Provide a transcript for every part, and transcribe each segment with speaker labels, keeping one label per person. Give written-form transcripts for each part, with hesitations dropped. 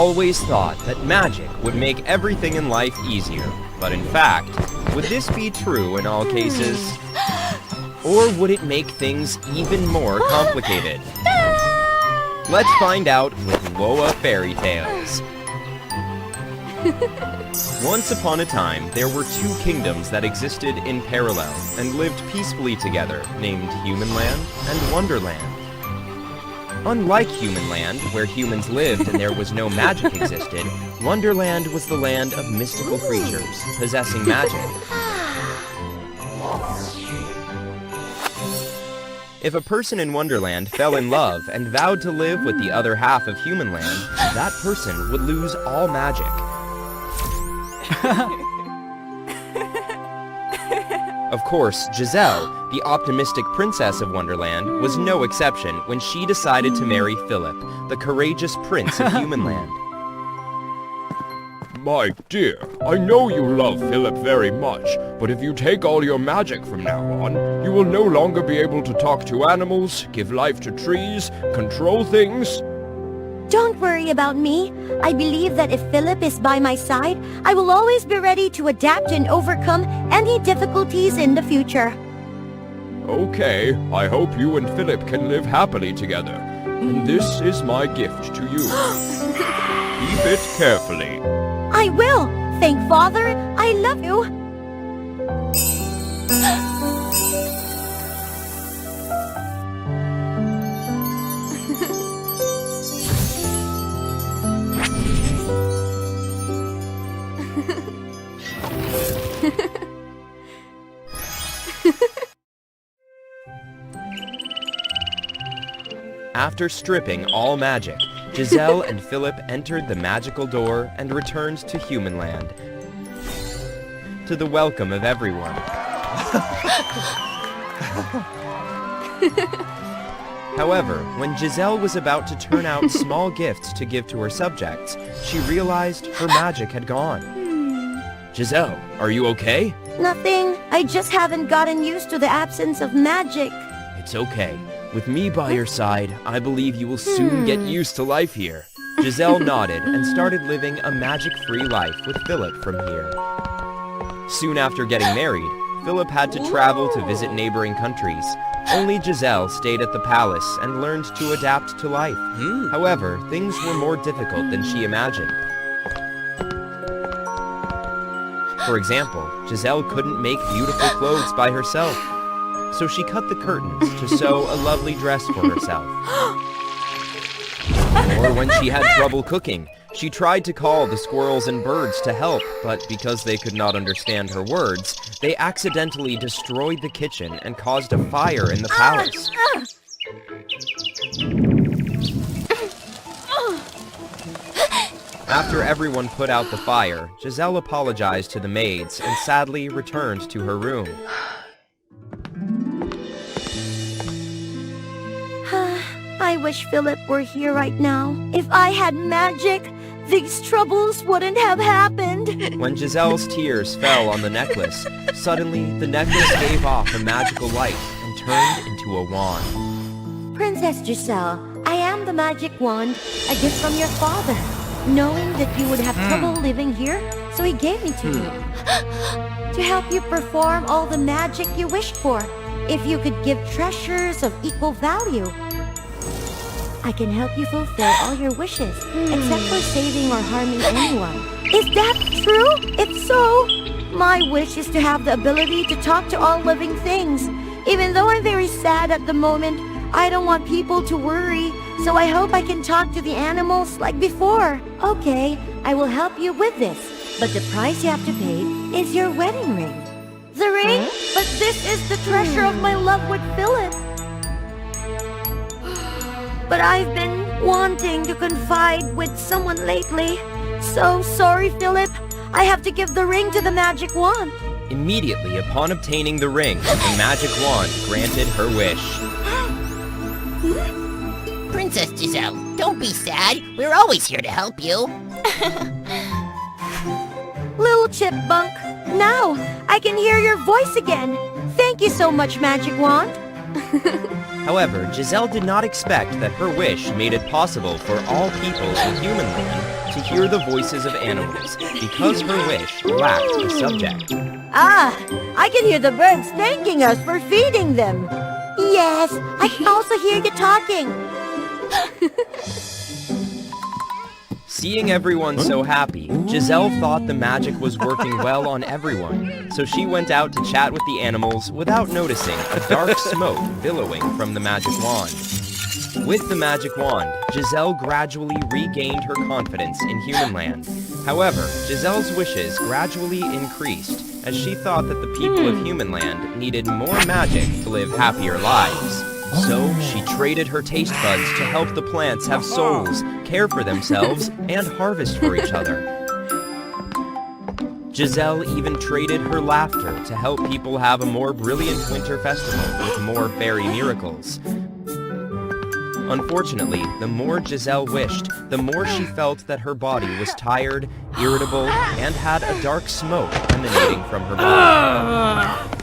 Speaker 1: always thought that magic would make everything in life easier. But in fact, would this be true in all cases? Or would it make things even more complicated? Let's find out with Loa Fairy Tales. Once upon a time, there were two kingdoms that existed in parallel and lived peacefully together, named Human Land and Wonderland. Unlike Human Land, where humans lived and there was no magic existed, Wonderland was the land of mystical creatures, possessing magic. If a person in Wonderland fell in love and vowed to live with the other half of Human Land, that person would lose all magic. Of course, Giselle, the optimistic princess of Wonderland, was no exception when she decided to marry Philip, the courageous prince of Human Land.
Speaker 2: My dear, I know you love Philip very much, but if you take all your magic from now on, you will no longer be able to talk to animals, give life to trees, control things.
Speaker 3: Don't worry about me. I believe that if Philip is by my side, I will always be ready to adapt and overcome any difficulties in the future.
Speaker 2: Okay, I hope you and Philip can live happily together. And this is my gift to you. Keep it carefully.
Speaker 3: I will. Thank Father. I love you.
Speaker 1: After stripping all magic, Giselle and Philip entered the magical door and returned to Human Land. To the welcome of everyone. However, when Giselle was about to turn out small gifts to give to her subjects, she realized her magic had gone. Giselle, are you okay?
Speaker 3: Nothing. I just haven't gotten used to the absence of magic.
Speaker 1: It's okay. With me by your side, I believe you will soon get used to life here. Giselle nodded and started living a magic-free life with Philip from here. Soon after getting married, Philip had to travel to visit neighboring countries. Only Giselle stayed at the palace and learned to adapt to life. However, things were more difficult than she imagined. For example, Giselle couldn't make beautiful clothes by herself, so she cut the curtains to sew a lovely dress for herself. Or when she had trouble cooking, she tried to call the squirrels and birds to help, but because they could not understand her words, they accidentally destroyed the kitchen and caused a fire in the palace. After everyone put out the fire, Giselle apologized to the maids and sadly returned to her room.
Speaker 3: I wish Philip were here right now. If I had magic, these troubles wouldn't have happened.
Speaker 1: When Giselle's tears fell on the necklace, suddenly the necklace gave off a magical light and turned into a wand.
Speaker 3: Princess Giselle, I am the magic wand, a gift from your father. Knowing that you would have trouble living here, so he gave me to you. To help you perform all the magic you wished for. If you could give treasures of equal value, I can help you fulfill all your wishes, except for saving or harming anyone. Is that true? If so, my wish is to have the ability to talk to all living things. Even though I'm very sad at the moment, I don't want people to worry, so I hope I can talk to the animals like before. Okay, I will help you with this, but the price you have to pay is your wedding ring. The ring? But this is the treasure of my love with Philip. But I've been wanting to confide with someone lately. So sorry, Philip. I have to give the ring to the magic wand.
Speaker 1: Immediately upon obtaining the ring, the magic wand granted her wish.
Speaker 4: Princess Giselle, don't be sad. We're always here to help you.
Speaker 3: Little chipmunk, now I can hear your voice again. Thank you so much, magic wand.
Speaker 1: However, Giselle did not expect that her wish made it possible for all peoples in Human Land to hear the voices of animals because her wish lacked a subject.
Speaker 3: Ah, I can hear the birds thanking us for feeding them. Yes, I can also hear you talking.
Speaker 1: Seeing everyone so happy, Giselle thought the magic was working well on everyone, so she went out to chat with the animals without noticing a dark smoke billowing from the magic wand. With the magic wand, Giselle gradually regained her confidence in Humanland. However, Giselle's wishes gradually increased as she thought that the people of Humanland needed more magic to live happier lives. So, she traded her taste buds to help the plants have souls, care for themselves, and harvest for each other. Giselle even traded her laughter to help people have a more brilliant winter festival with more fairy miracles. Unfortunately, the more Giselle wished, the more she felt that her body was tired, irritable, and had a dark smoke emanating from her body.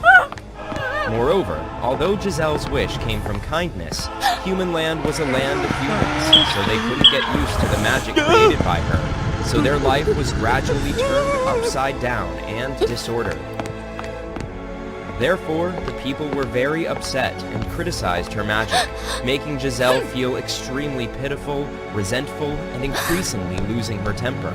Speaker 1: Moreover, although Giselle's wish came from kindness, Humanland was a land of humans, so they couldn't get used to the magic created by her, so their life was gradually turned upside down and disordered. Therefore, the people were very upset and criticized her magic, making Giselle feel extremely pitiful, resentful, and increasingly losing her temper.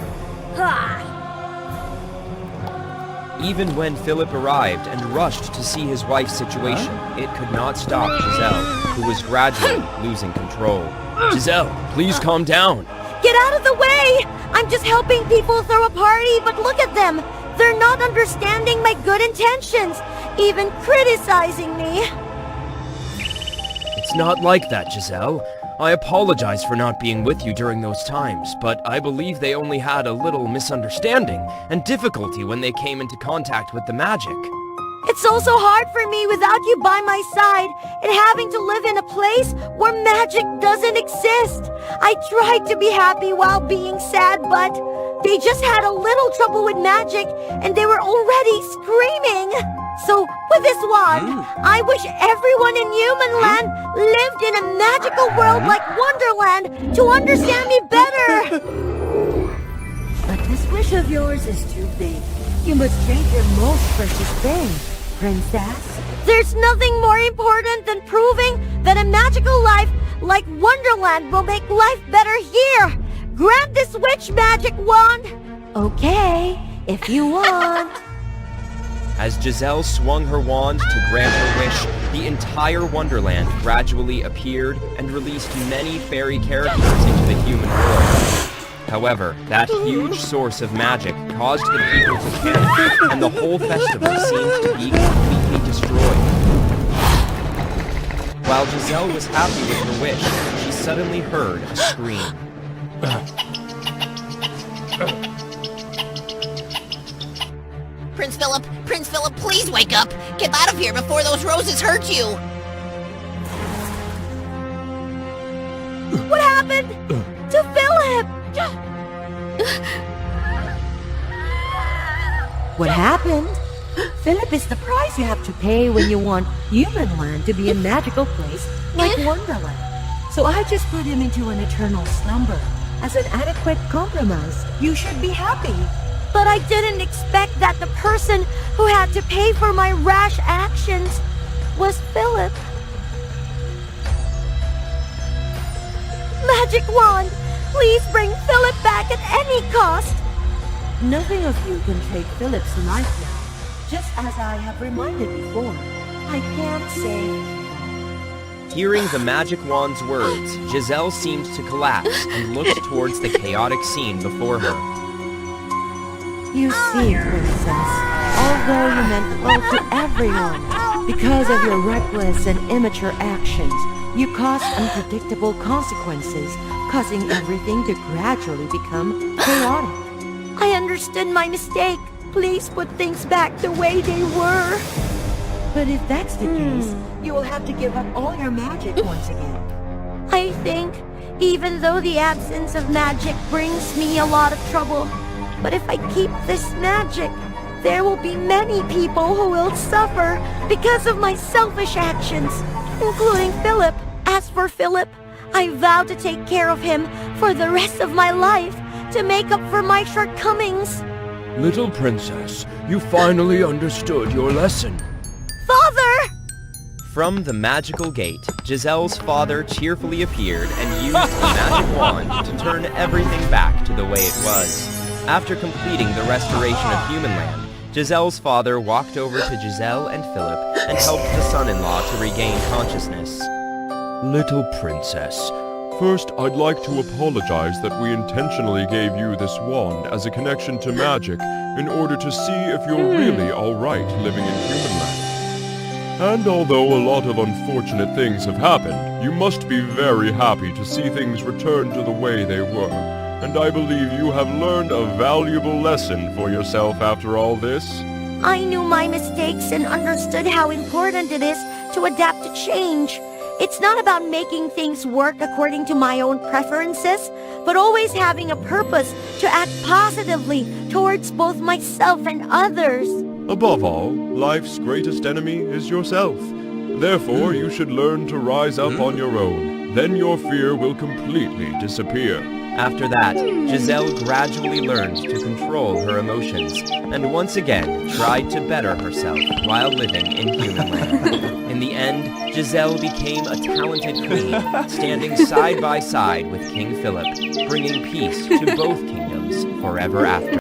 Speaker 1: Even when Philip arrived and rushed to see his wife's situation, it could not stop Giselle, who was gradually losing control. Giselle, please calm down.
Speaker 3: Get out of the way! I'm just helping people throw a party, but look at them! They're not understanding my good intentions, even criticizing me.
Speaker 1: It's not like that, Giselle. I apologize for not being with you during those times, but I believe they only had a little misunderstanding and difficulty when they came into contact with the magic.
Speaker 3: It's also hard for me without you by my side and having to live in a place where magic doesn't exist. I tried to be happy while being sad, but they just had a little trouble with magic and they were already screaming. So, with this wand, I wish everyone in Humanland lived in a magical world like Wonderland to understand me better. But this wish of yours is too big. You must change your most precious thing, Princess. There's nothing more important than proving that a magical life like Wonderland will make life better here. Grant this witch magic wand. Okay, if you want.
Speaker 1: As Giselle swung her wand to grant her wish, the entire Wonderland gradually appeared and released many fairy characters into the human world. However, that huge source of magic caused the people to panic, and the whole festival seemed to be completely destroyed. While Giselle was happy with her wish, she suddenly heard a scream.
Speaker 4: Prince Philip, please wake up! Get out of here before those roses hurt you!
Speaker 3: What happened to Philip? What happened? Philip is the price you have to pay when you want Humanland to be a magical place like Wonderland. So I just put him into an eternal slumber as an adequate compromise. You should be happy. But I didn't expect that the person who had to pay for my rash actions was Philip. Magic wand! Please bring Philip back at any cost! Nothing of you can take Philip's life now. Just as I have reminded before, I can't say.
Speaker 1: Hearing the magic wand's words, Giselle seemed to collapse and looked towards the chaotic scene before her.
Speaker 3: You see, Princess, although you meant well to everyone, because of your reckless and immature actions, you caused unpredictable consequences, causing everything to gradually become chaotic. I understood my mistake. Please put things back the way they were. But if that's the case, you will have to give up all your magic once again. I think, even though the absence of magic brings me a lot of trouble, but if I keep this magic, there will be many people who will suffer because of my selfish actions, including Philip. As for Philip, I vow to take care of him for the rest of my life, to make up for my shortcomings.
Speaker 2: Little princess, you finally understood your lesson.
Speaker 3: Father!
Speaker 1: From the magical gate, Giselle's father cheerfully appeared and used the magic wand to turn everything back to the way it was. After completing the restoration of Humanland, Giselle's father walked over to Giselle and Philip and helped the son-in-law to regain consciousness.
Speaker 2: Little princess, first I'd like to apologize that we intentionally gave you this wand as a connection to magic in order to see if you're really alright living in Humanland. And although a lot of unfortunate things have happened, you must be very happy to see things return to the way they were. And I believe you have learned a valuable lesson for yourself after all this.
Speaker 3: I knew my mistakes and understood how important it is to adapt to change. It's not about making things work according to my own preferences, but always having a purpose to act positively towards both myself and others.
Speaker 2: Above all, life's greatest enemy is yourself. Therefore, you should learn to rise up on your own. Then your fear will completely disappear.
Speaker 1: After that, Giselle gradually learned to control her emotions, and once again tried to better herself while living in Humanland. In the end, Giselle became a talented queen, standing side by side with King Philip, bringing peace to both kingdoms forever after.